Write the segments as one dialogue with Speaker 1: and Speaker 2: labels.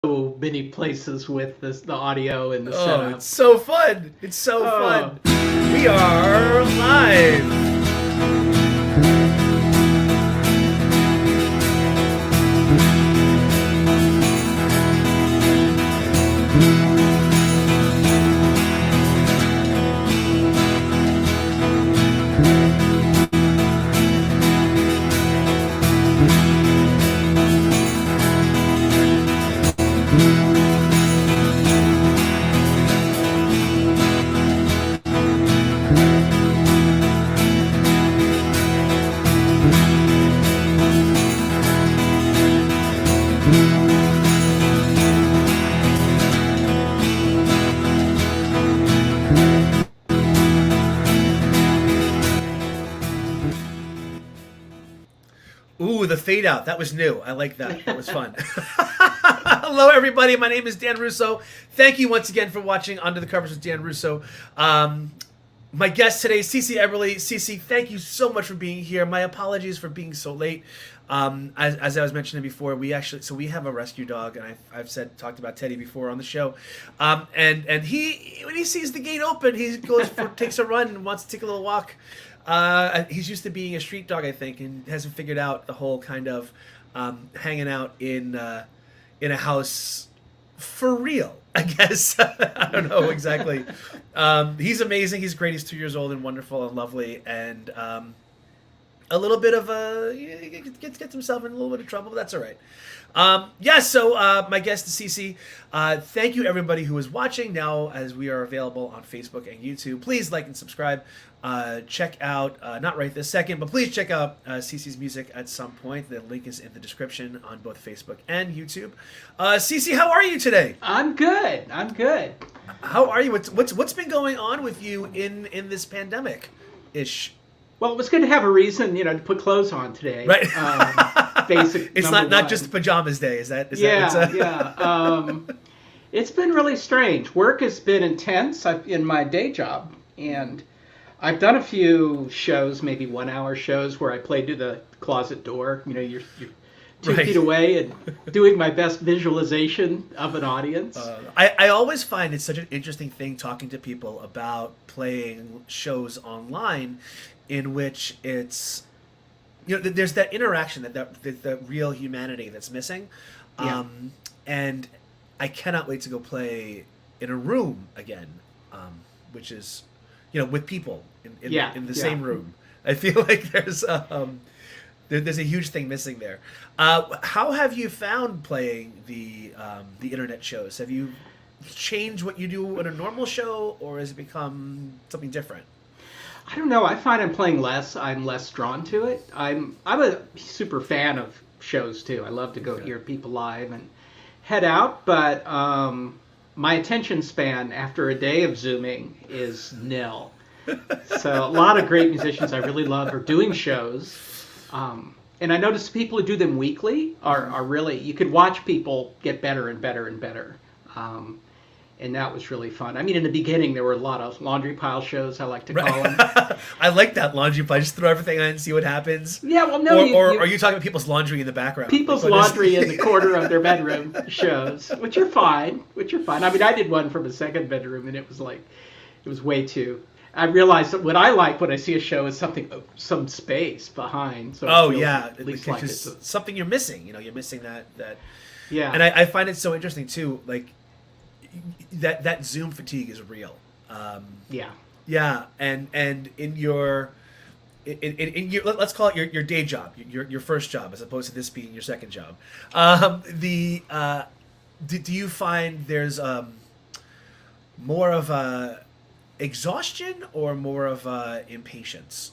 Speaker 1: so many places with the audio and the
Speaker 2: Oh,
Speaker 1: setup.
Speaker 2: it's so fun. It's so fun. We are live. Ooh, the fade out. That was new. I like that. That was fun. Hello, everybody. My name is Dan Russo. Thank you once again for watching Under the Covers with Dan Russo. My guest today is CiCi Eberle. CiCi, thank you so much for being here. My apologies for being so late. As I was mentioning before, we have a rescue dog, and I've talked about Teddy before on the show. And he, when he sees the gate open, he takes a run and wants to take a little walk. He's used to being a street dog, I think, and hasn't figured out the whole kind of hanging out in a house for real, I guess. I don't know exactly. He's amazing. He's great. He's 2 years old and wonderful and lovely, and a little bit of gets himself in a little bit of trouble, but that's all right. So my guest is CiCi. Thank you, everybody who is watching now, as we are available on Facebook and YouTube. Please like and subscribe. Check out, not right this second, but please check out CiCi's music at some point. The link is in the description on both Facebook and YouTube. CiCi, how are you today?
Speaker 1: I'm good.
Speaker 2: How are you? What's been going on with you in this pandemic-ish?
Speaker 1: Well, it was good to have a reason, to put clothes on today.
Speaker 2: Right.
Speaker 1: Basic.
Speaker 2: It's not just pajamas day, is that?
Speaker 1: Yeah. It's been really strange. Work has been intense in my day job, and I've done a few shows, maybe 1 hour shows, where I played to the closet door. You're 2 feet away and doing my best visualization of an audience.
Speaker 2: I always find it's such an interesting thing talking to people about playing shows online, in which it's, there's that interaction, that the real humanity that's missing.
Speaker 1: Yeah.
Speaker 2: And I cannot wait to go play in a room again, which is, with people in the same room. I feel like there's a huge thing missing there. How have you found playing the internet shows? Have you changed what you do in a normal show, or has it become something different?
Speaker 1: I don't know. I find I'm playing less. I'm less drawn to it. I'm a super fan of shows too. I love to go hear people live and head out, but my attention span after a day of Zooming is nil. So a lot of great musicians I really love are doing shows. And I notice people who do them weekly are really, you could watch people get better and better and better. And that was really fun. I mean, in the beginning, there were a lot of laundry pile shows, I like to call them.
Speaker 2: I like that laundry pile. Just throw everything on and see what happens.
Speaker 1: Yeah, well, no.
Speaker 2: Or are you talking about people's laundry in the background?
Speaker 1: People's laundry in the corner of their bedroom shows, which are fine. I mean, I did one from a second bedroom, and it was way too. I realized that what I like when I see a show is some space behind. So at least like it's
Speaker 2: something you're missing. You're missing that.
Speaker 1: Yeah.
Speaker 2: And I find it so interesting too. Like that Zoom fatigue is real. Yeah. And in your let's call it your day job, your first job, as opposed to this being your second job. Do you find there's more of a exhaustion or more of impatience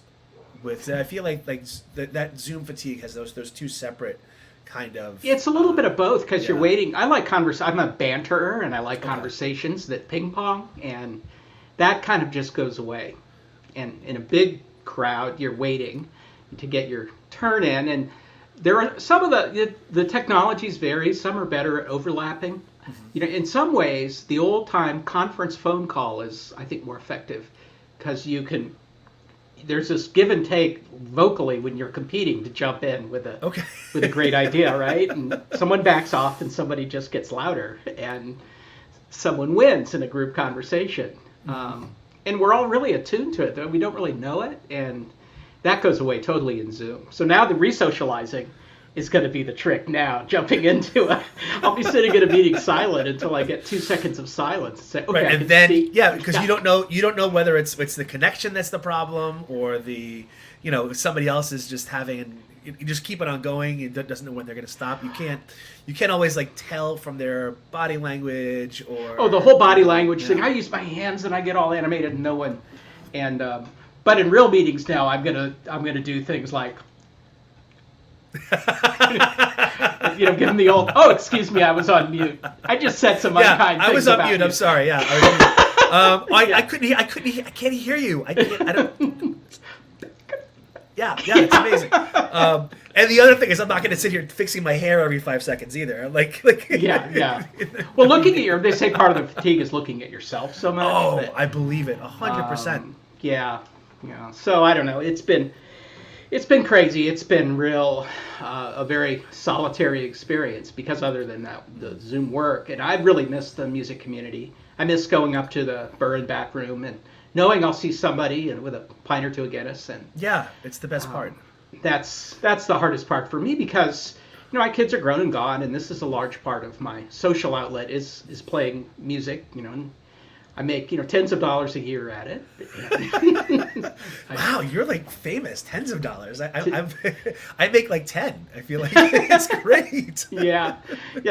Speaker 2: with? I feel like that Zoom fatigue has those two separate kind of.
Speaker 1: It's a little bit of both, because you're waiting. I like I'm a banterer, and I like conversations that ping pong, and that kind of just goes away. And in a big crowd, you're waiting to get your turn in, and there are some of the technologies vary. Some are better at overlapping. In some ways, the old-time conference phone call is, I think, more effective, because you can there's this give and take vocally when you're competing to jump in with a
Speaker 2: Okay.
Speaker 1: with a great idea, right? And someone backs off and somebody just gets louder, and someone wins in a group conversation. And we're all really attuned to it, though we don't really know it, and that goes away totally in Zoom. So now the re-socializing is going to be the trick now. Jumping into I'll be sitting in a meeting silent until I get 2 seconds of silence. And say, okay,
Speaker 2: Right, and then because you don't know whether it's the connection that's the problem or the somebody else is just having. You just keep it on going. It doesn't know when they're going to stop. You can't always like tell from their body language or
Speaker 1: the whole body language thing. I use my hands and I get all animated and no one. And but in real meetings now, I'm gonna do things like give them the old. Oh, excuse me, I was on mute. I just said some unkind things.
Speaker 2: I was on mute.
Speaker 1: You.
Speaker 2: I'm sorry. Yeah, I couldn't. I can't hear you. I don't. Yeah, it's amazing. And the other thing is, I'm not going to sit here fixing my hair every 5 seconds either. Like.
Speaker 1: Yeah. Well, looking at they say part of the fatigue is looking at yourself so much.
Speaker 2: Oh, I believe it 100%.
Speaker 1: Yeah. So I don't know. It's been crazy. It's been a very solitary experience because other than that, the Zoom work, and I really miss the music community. I miss going up to the Burr and back room and knowing I'll see somebody and with a pint or two of Guinness. And
Speaker 2: yeah, it's the best part.
Speaker 1: That's the hardest part for me because my kids are grown and gone, and this is a large part of my social outlet is playing music. And I make tens of dollars a year at it.
Speaker 2: Wow, you're like famous, tens of dollars. I make like 10. I feel like it's great.
Speaker 1: Yeah.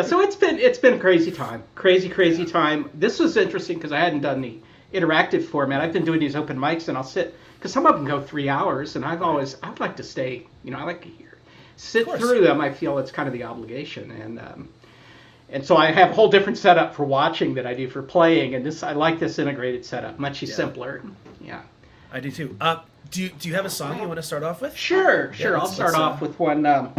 Speaker 1: So it's been a crazy time, crazy time. This was interesting because I hadn't done the interactive format. I've been doing these open mics, and I'll sit because some of them go 3 hours, and I would like to stay. I like to sit through them. I feel it's kind of the obligation, and so I have a whole different setup for watching that I do for playing, and I like this integrated setup, much simpler. Yeah,
Speaker 2: I do too. Do you have a song you want to start off with?
Speaker 1: Sure. I'll start off with one. I'll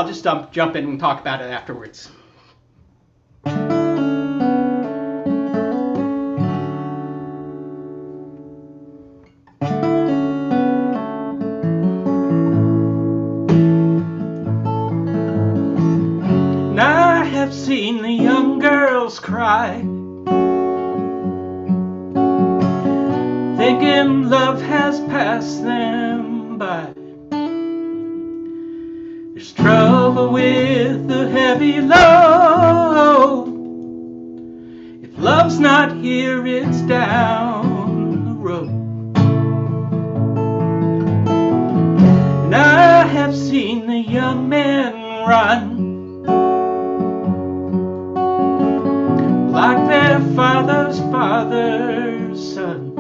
Speaker 1: just jump in and talk about it afterwards. I've seen the young girls cry, thinking love has passed them by. There's trouble with the heavy load. If love's not here, it's down the road. And I have seen the young men run like their father's son.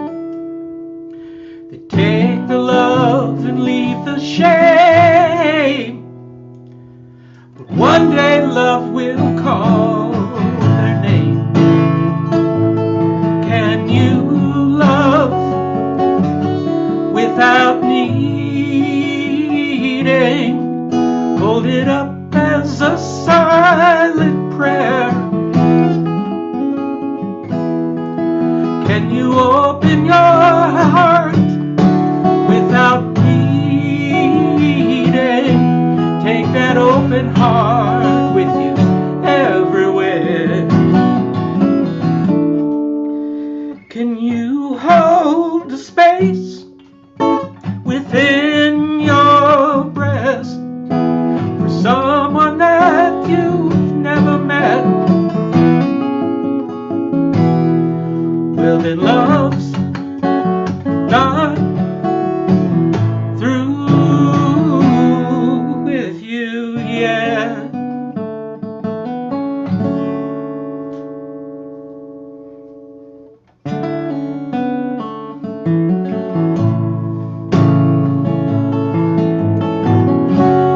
Speaker 1: They take the love and leave the shame. But one day love will call their name. Can you love without needing? Hold it up as a silent prayer. Can you open your heart without pleading? Take that open heart with you everywhere. Can you hold the space within your breast for someone that you've never met? Well, then love's not through with you yet.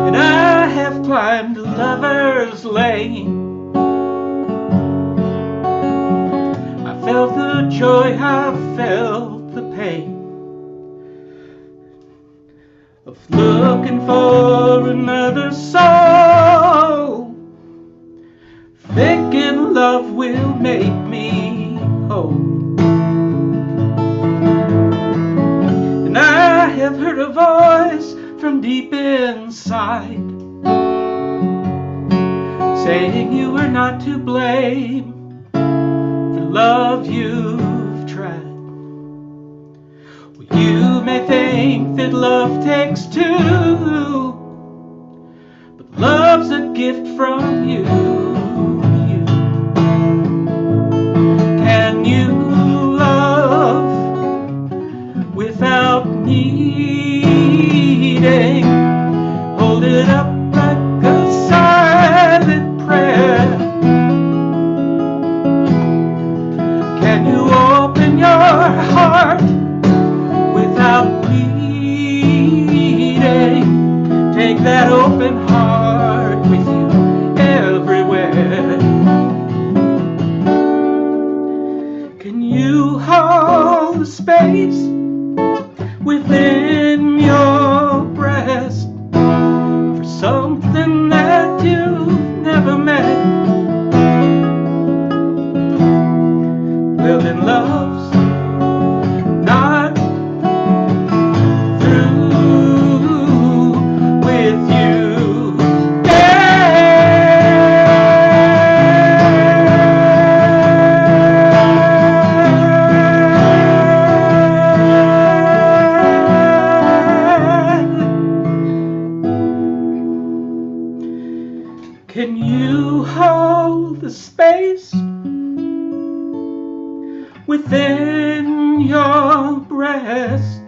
Speaker 1: And I have climbed a lover's lane. Felt the joy, I felt the pain of looking for another soul, thinking love will make me whole. have heard a voice from deep inside saying you were not to blame for love you've tried. Well, you may think that love takes two, but love's a gift from you. Can you love without needing? Hold it up like a silent prayer. Can you open your heart without pleading? Take that open heart with you everywhere. Can you hold the space within your breast for something that you've never met? Well, then love's not through with you. Can you hold the space within your breast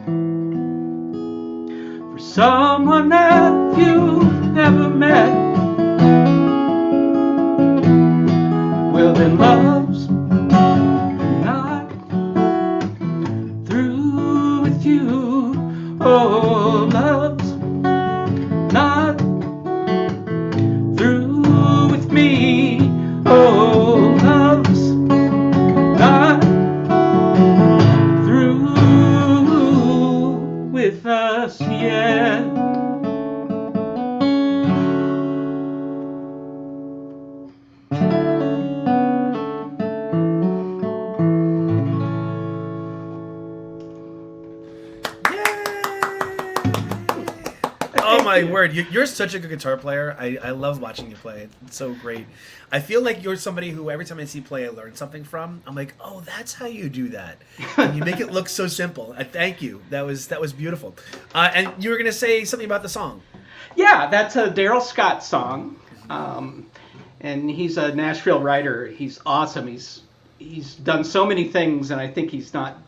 Speaker 1: for someone that you've never met? Well, then love's not through with you. Oh, love's not through with me. Oh, love's not through with us yet.
Speaker 2: Oh my word, you're such a good guitar player. I love watching you play. It's so great. I feel like you're somebody who every time I see you play I learn something from. I'm like, oh, that's how you do that. And you make it look so simple. Thank you. That was beautiful. And you were gonna say something about the song.
Speaker 1: Yeah, that's a Daryl Scott song. And he's a Nashville writer. He's awesome. He's done so many things, and I think he's not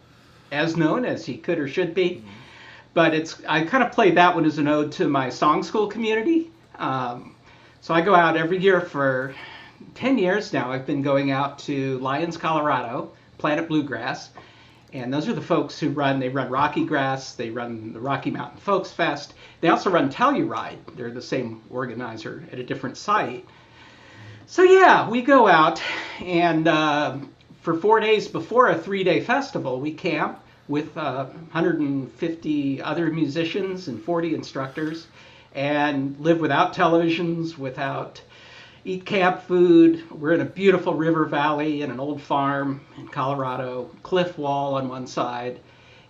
Speaker 1: as known as he could or should be. But I kind of play that one as an ode to my song school community. So I go out every year for 10 years now. I've been going out to Lyons, Colorado, Planet Bluegrass. And those are the folks who they run Rocky Grass, they run the Rocky Mountain Folks Fest. They also run Telluride. They're the same organizer at a different site. So yeah, we go out, and for 4 days before a 3-day festival, we camp with 150 other musicians and 40 instructors, and live without televisions, eat camp food. We're in a beautiful river valley in an old farm in Colorado, cliff wall on one side,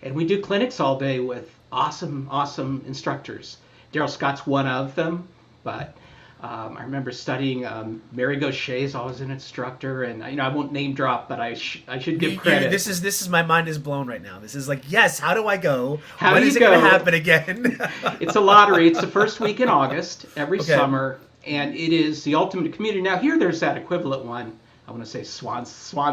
Speaker 1: and we do clinics all day with awesome instructors. Daryl Scott's one of them, but I remember studying. Mary Gaucher's always an instructor, and I won't name drop, but I should give credit.
Speaker 2: This is my mind is blown right now. This is like, yes, how do I go?
Speaker 1: How
Speaker 2: when
Speaker 1: do
Speaker 2: is
Speaker 1: you
Speaker 2: it
Speaker 1: go?
Speaker 2: going to happen again?
Speaker 1: It's a lottery. It's the first week in August every
Speaker 2: Okay.
Speaker 1: summer, and it is the ultimate community. Now here, there's that equivalent one. I want to say Swan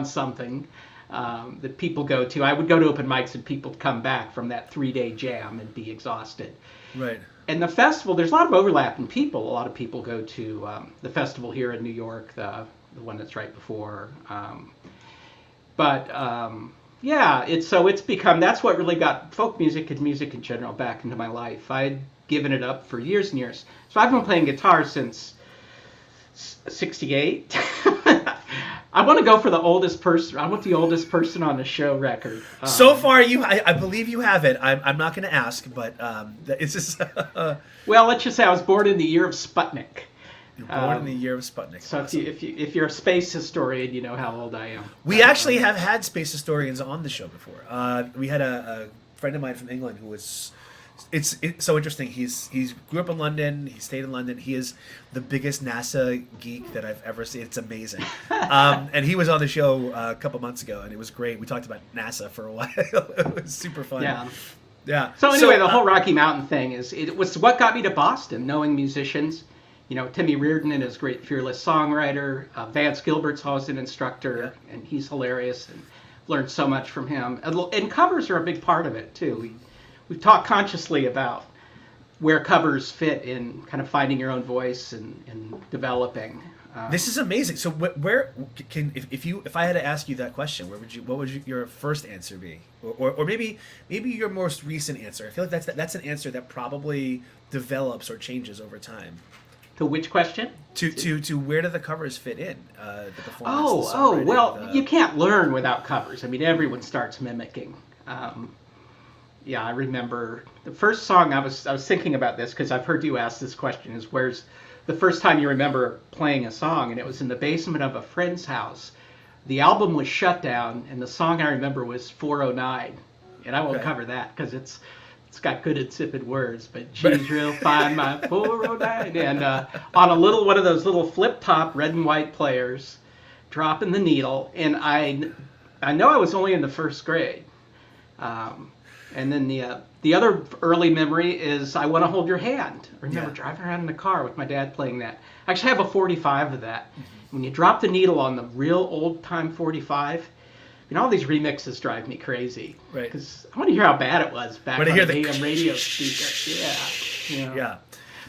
Speaker 1: something that people go to. I would go to open mics, and people come back from that 3-day jam and be exhausted.
Speaker 2: Right.
Speaker 1: And the festival, there's a lot of overlap in people. A lot of people go to the festival here in New York, the one that's right before. Yeah, it's become, that's what really got folk music and music in general back into my life. I'd given it up for years and years. So I've been playing guitar since 68. I want to go for the oldest person. I want the oldest person on the show record.
Speaker 2: So far, I believe you have it. I'm not going to ask, but it's just.
Speaker 1: Well, let's just say I was born in the year of Sputnik.
Speaker 2: You're born in the year of Sputnik.
Speaker 1: So
Speaker 2: Awesome.
Speaker 1: if you're a space historian, you know how old I am.
Speaker 2: We actually have had space historians on the show before. We had a friend of mine from England who was it's so interesting. He's grew up in London. He stayed in London. He is the biggest NASA geek that I've ever seen. It's amazing. And he was on the show a couple months ago, and it was great. We talked about NASA for a while. It was super fun.
Speaker 1: Yeah.
Speaker 2: Yeah.
Speaker 1: So anyway, the whole Rocky Mountain thing it was what got me to Boston, knowing musicians. You know, Timmy Reardon and his great fearless songwriter. Vance Gilbert's always an instructor, and he's hilarious, and learned so much from him. And covers are a big part of it too. We've talked consciously about where covers fit in kind of finding your own voice and developing.
Speaker 2: This is amazing. So where can if I had to ask you that question, what would your first answer be, or maybe your most recent answer? I feel like that's an answer that probably develops or changes over time.
Speaker 1: To which question?
Speaker 2: To where do the covers fit in? The performance.
Speaker 1: Well, you can't learn without covers. I mean, everyone starts mimicking. Yeah, I remember the first song I was thinking about this because I've heard you ask this question is where's the first time you remember playing a song, and it was in the basement of a friend's house. The album was shut down, and the song I remember was 409, and I won't cover that because it's got good insipid words, but she's real fine, my 409, and on a little one of those little flip top red and white players, dropping the needle, and I know I was only in the first grade. And then the other early memory is I Want to Hold Your Hand. I remember driving around in the car with my dad playing that. I actually have a 45 of that. Mm-hmm. When you drop the needle on the real old-time 45, you know, all these remixes drive me crazy. Right. Because I want to hear how bad it was back on the AM radio speaker. Yeah. Yeah.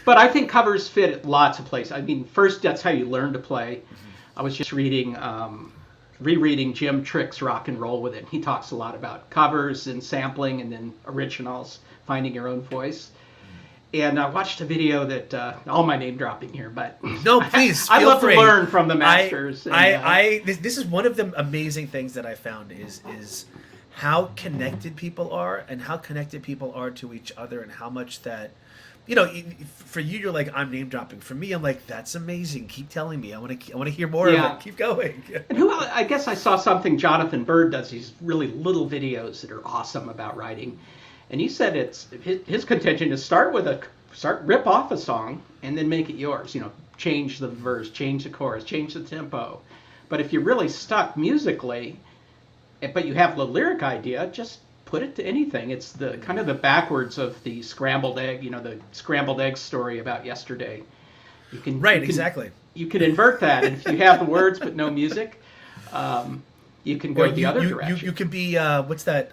Speaker 1: But I think covers fit at lots of places. I mean, first, that's how you learn to play. Mm-hmm. I was just rereading Jim Trick's Rock and Roll with It. He talks a lot about covers and sampling and then originals, finding your own voice. And I watched a video that, all my name dropping here, but
Speaker 2: no, please,
Speaker 1: I love to learn from the masters.
Speaker 2: This is one of the amazing things that I found is how connected people are and how connected people are to each other and how much that, you know, for you, you're like, I'm name dropping. For me, I'm like, that's amazing. Keep telling me. I want to hear more of it. Keep going.
Speaker 1: And I guess I saw something Jonathan Bird does. These really little videos that are awesome about writing. And he said it's his contention is rip off a song and then make it yours. You know, change the verse, change the chorus, change the tempo. But if you're really stuck musically, but you have the lyric idea, just put it to anything. It's the kind of the backwards of the scrambled egg, you know, the scrambled egg story about yesterday.
Speaker 2: Exactly.
Speaker 1: You can invert that, and if you have the words but no music, you can go the other direction.
Speaker 2: You can be what's that?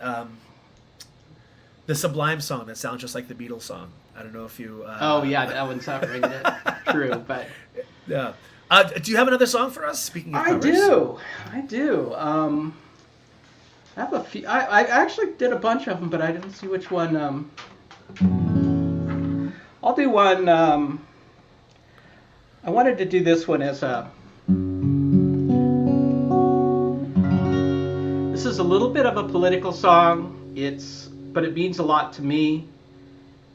Speaker 2: The Sublime song that sounds just like the Beatles song. I don't know if you.
Speaker 1: That one's not ringing it. True, but
Speaker 2: yeah. Do you have another song for us? Speaking of covers,
Speaker 1: I do. I have a few. I actually did a bunch of them, but I didn't see which one. I'll do one. I wanted to do this one as a. This is a little bit of a political song. But it means a lot to me.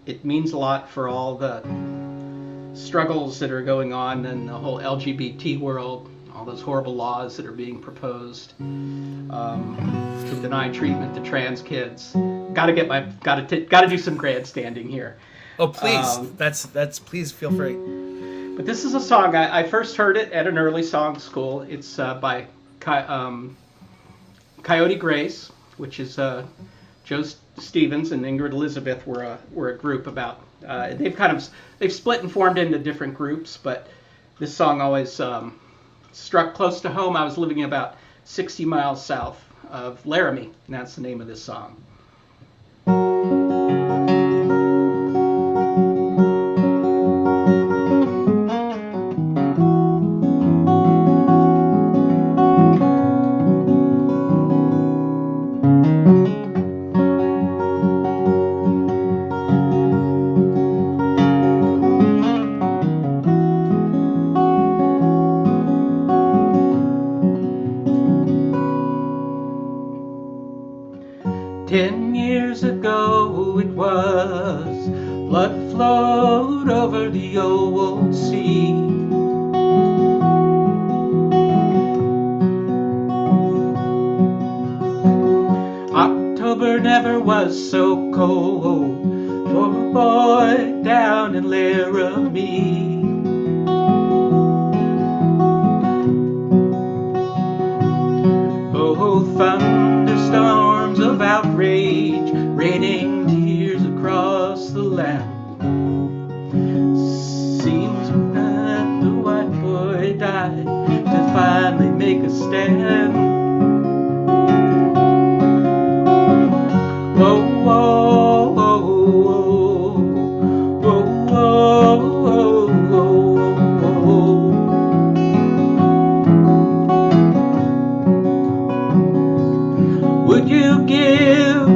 Speaker 1: It means a lot for all the struggles that are going on in the whole LGBT world. All those horrible laws that are being proposed to deny treatment to trans kids. Got to do some grandstanding here.
Speaker 2: Oh, please, that's please feel free.
Speaker 1: But this is a song I first heard it at an early song school. It's by Coyote Grace, which is Joe Stevens and Ingrid Elizabeth were a group about. They've split and formed into different groups, but this song always struck close to home. I was living about 60 miles south of Laramie, and that's the name of this song. 10 years ago it was, blood flowed over the old sea. October never was so cold, for a boy down in Laramie. Oh, thunderstorms of outrage, raining tears across the land. Seems that the white boy died to finally make a stand. Whoa, whoa, whoa, whoa, whoa, whoa, whoa. Would you give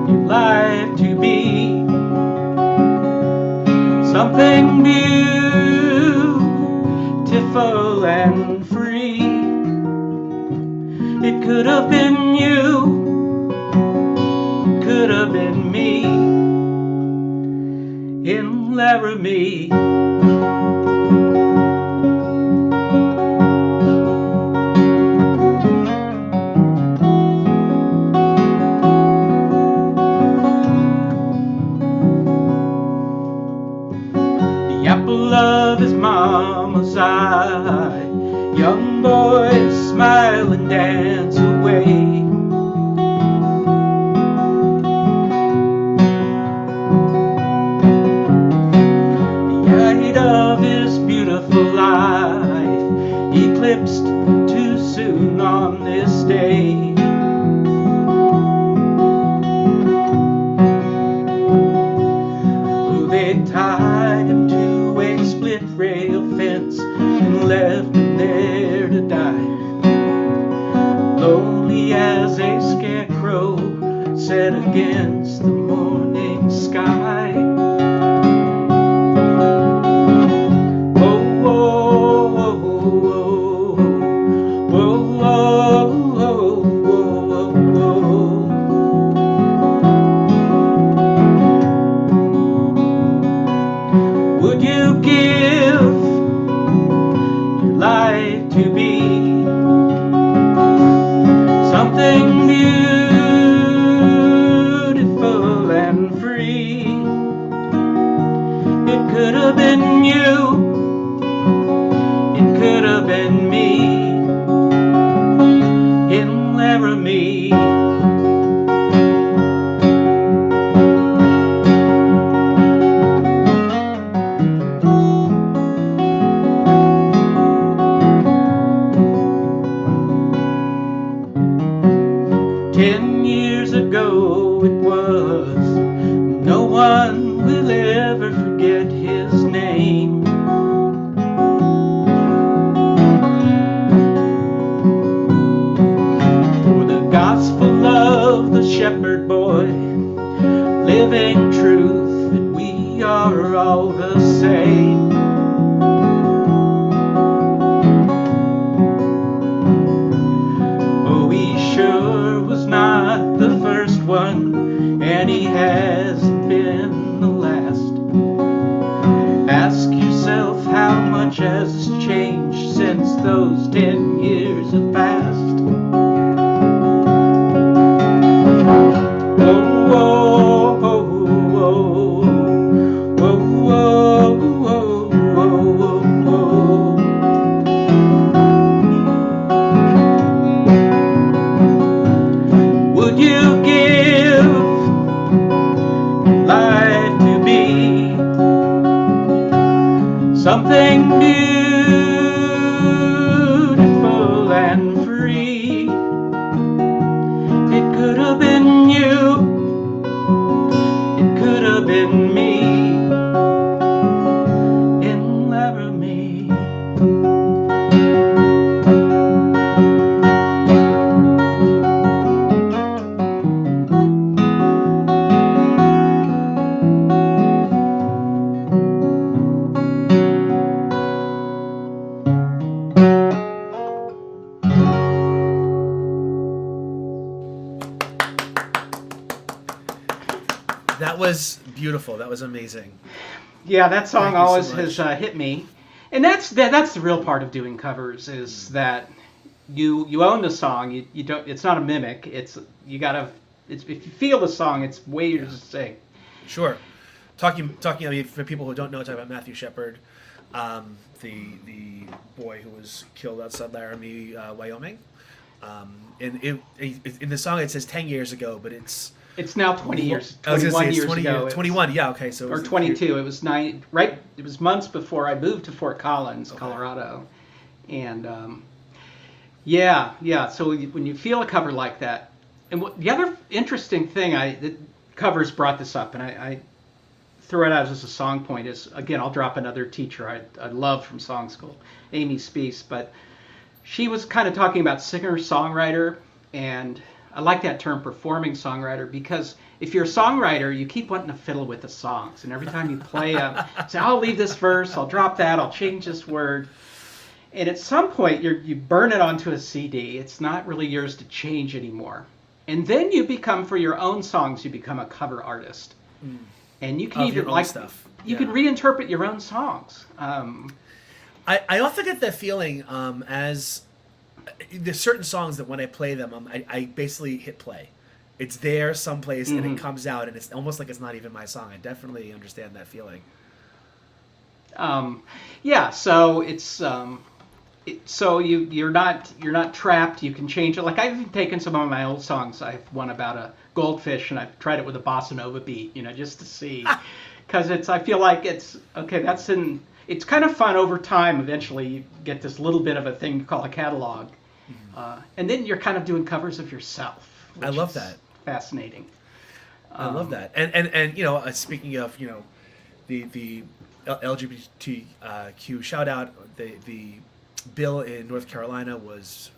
Speaker 1: your life to be something beautiful and free? It could have been you, could have been me in Laramie. The apple of his mama's eye, young boys smile and dance away. Of his beautiful life eclipsed too soon on this day. Oh, they tied him to a split rail fence and left him there to die, lonely as a scarecrow set against the morning sky. Would you give your life to be something beautiful and free? It could have been you, it could have been me in Laramie. 10 years ago it was. No one will ever forget his name. For the gospel of the shepherd boy, living truth that we are all the same. Oh, he sure was not the first one, and he hasn't been the last. Ask yourself how much has changed since those 10 years have passed. Would you give life to be something beautiful and free? It could have been you, it could have been me in Laramie.
Speaker 2: That was beautiful. That was amazing.
Speaker 1: Yeah, that song
Speaker 2: Thank you so
Speaker 1: always
Speaker 2: much.
Speaker 1: has hit me, and that's the real part of doing covers is that you own the song. You don't. It's not a mimic. It's you gotta. It's if you feel the song, it's way easier to sing.
Speaker 2: Sure. Talking. I mean, for people who don't know, talking about Matthew Shepard, the boy who was killed outside Laramie, Wyoming. And in the song it says 10 years ago, but it's
Speaker 1: now 20 years.
Speaker 2: I was gonna
Speaker 1: 21
Speaker 2: say it's
Speaker 1: years
Speaker 2: 20
Speaker 1: ago.
Speaker 2: years. 21. Yeah. Okay. So
Speaker 1: Or 22. It was right. It was months before I moved to Fort Collins,
Speaker 2: Okay.
Speaker 1: Colorado, and yeah. So when you feel a cover like that, and the other interesting thing, the covers brought this up, and I throw it out as a song point is, again, I'll drop another teacher I love from song school, Amy Speece, but she was kind of talking about singer-songwriter, and I like that term, performing songwriter, because if you're a songwriter, you keep wanting to fiddle with the songs, and every time you play them, say, I'll leave this verse, I'll drop that, I'll change this word, and at some point you burn it onto a CD. It's not really yours to change anymore, and then you become, for your own songs, you become a cover artist. And you can
Speaker 2: Of
Speaker 1: even
Speaker 2: your own stuff.
Speaker 1: You can reinterpret your own songs.
Speaker 2: I often get that feeling as there's certain songs that when I play them, I basically hit play. It's there someplace and it comes out, and it's almost like it's not even my song. I definitely understand that feeling.
Speaker 1: Yeah, so it's so you're not trapped. You can change it. Like, I've even taken some of my old songs. I've one about a goldfish, and I've tried it with a bossa nova beat, just to see, because I feel like it's okay. It's kind of fun over time. Eventually, you get this little bit of a thing you call a catalog, and then you're kind of doing covers of yourself.
Speaker 2: I love that.
Speaker 1: Fascinating.
Speaker 2: I love that. And speaking of the LGBTQ shout out, the bill in North Carolina was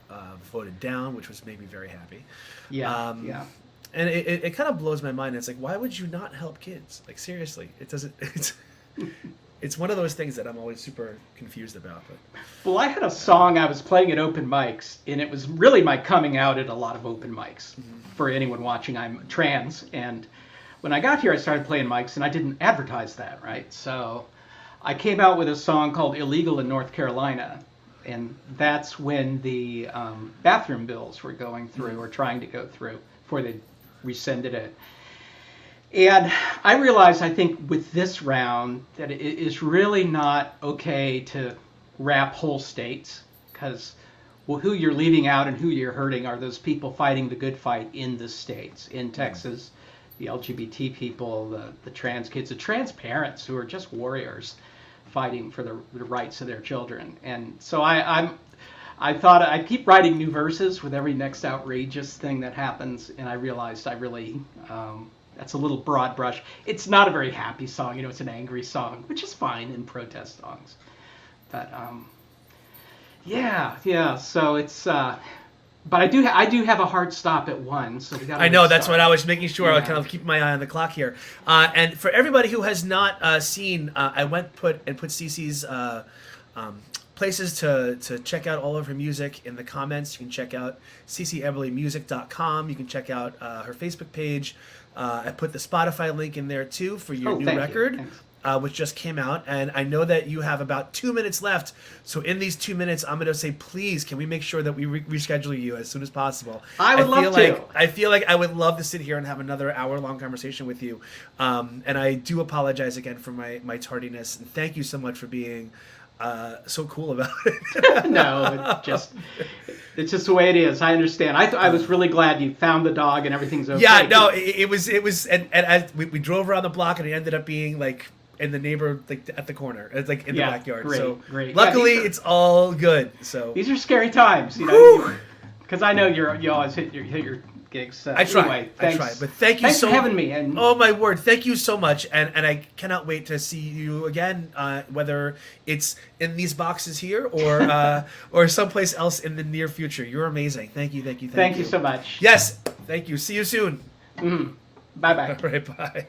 Speaker 2: voted down, which made me very happy.
Speaker 1: Yeah.
Speaker 2: And it kind of blows my mind. It's like, why would you not help kids? Like, seriously, it doesn't. It's one of those things that I'm always super confused about. But.
Speaker 1: Well, I had a song I was playing at open mics, and it was really my coming out at a lot of open mics. For anyone watching, I'm trans, and when I got here, I started playing mics, and I didn't advertise that, right? So I came out with a song called "Illegal in North Carolina," and that's when the bathroom bills were going through, or trying to go through, before they rescinded it. And I realized, I think, with this round, that it is really not okay to rap whole states, because who you're leaving out and who you're hurting are those people fighting the good fight in the states, in Texas, the LGBT people, the trans kids, the trans parents who are just warriors fighting for the rights of their children. And so I thought I'd keep writing new verses with every next outrageous thing that happens, and I realized I really, that's a little broad brush. It's not a very happy song, it's an angry song, which is fine in protest songs. But yeah, so it's, but I do have a hard stop at 1, so we got.
Speaker 2: I know, that's what I was making sure. I was kind of keeping my eye on the clock here. And for everybody who has not seen, I put CiCi's places to check out all of her music in the comments. You can check out CiCiEberlemusic.com. You can check out her Facebook page. I put the Spotify link in there too for your new record, which just came out. And I know that you have about 2 minutes left. So in these 2 minutes, I'm going to say, please, can we make sure that we reschedule you as soon as possible?
Speaker 1: I would love to.
Speaker 2: I feel like I would love to sit here and have another hour-long conversation with you. And I do apologize again for my tardiness. And thank you so much for being so cool about it.
Speaker 1: No, it's just the way it is. I understand. I was really glad you found the dog and everything's okay.
Speaker 2: Yeah, no, it was, and as we drove around the block, and it ended up being like in the neighbor, like at the corner, it's like in the backyard.
Speaker 1: Great.
Speaker 2: Luckily, it's all good. So
Speaker 1: these are scary times, because I know you always hit your gigs.
Speaker 2: I try.
Speaker 1: Anyway,
Speaker 2: I try. But thank you
Speaker 1: thanks for having me. And
Speaker 2: oh my word, thank you so much, and I cannot wait to see you again, whether it's in these boxes here or someplace else in the near future. You're amazing. Thank you.
Speaker 1: Thank you so much.
Speaker 2: Yes, thank you. See you soon.
Speaker 1: Bye bye.
Speaker 2: All right, bye.